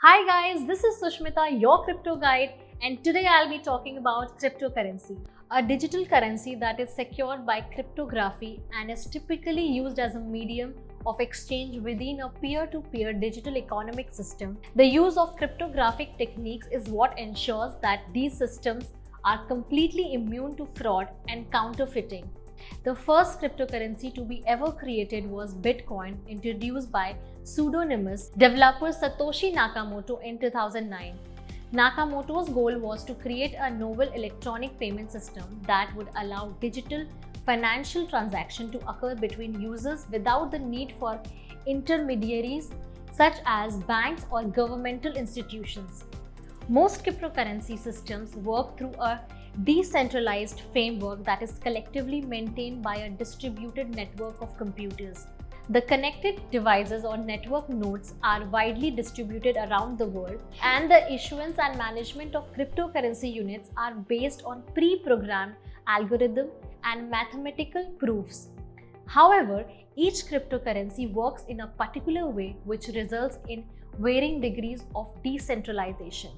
Hi guys, this is Sushmita, your crypto guide, and today I'll be talking about cryptocurrency, a digital currency that is secured by cryptography and is typically used as a medium of exchange within a peer-to-peer digital economic system. The use of cryptographic techniques is what ensures that these systems are completely immune to fraud and counterfeiting. The first cryptocurrency to be ever created was Bitcoin, introduced by pseudonymous developer Satoshi Nakamoto in 2009. Nakamoto's goal was to create a novel electronic payment system that would allow digital financial transactions to occur between users without the need for intermediaries such as banks or governmental institutions. Most cryptocurrency systems work through a decentralized framework that is collectively maintained by a distributed network of computers. The connected devices or network nodes are widely distributed around the world, and the issuance and management of cryptocurrency units are based on pre-programmed algorithms and mathematical proofs. However, each cryptocurrency works in a particular way, which results in varying degrees of decentralization.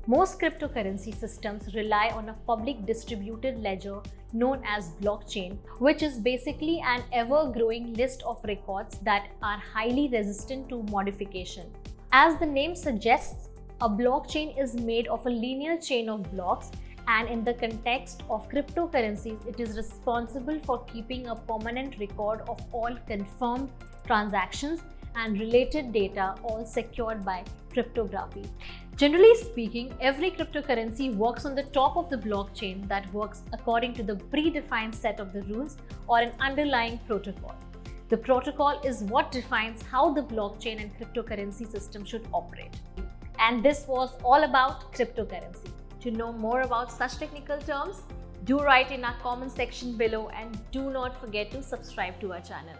Most cryptocurrency systems rely on a public distributed ledger known as blockchain, which is basically an ever-growing list of records that are highly resistant to modification. As the name suggests, a blockchain is made of a linear chain of blocks, and in the context of cryptocurrencies, it is responsible for keeping a permanent record of all confirmed transactions and related data, all secured by cryptography. Generally speaking, every cryptocurrency works on the top of the blockchain that works according to the predefined set of the rules or an underlying protocol. The protocol is what defines how the blockchain and cryptocurrency system should operate. And this was all about cryptocurrency. To know more about such technical terms, do write in our comment section below and do not forget to subscribe to our channel.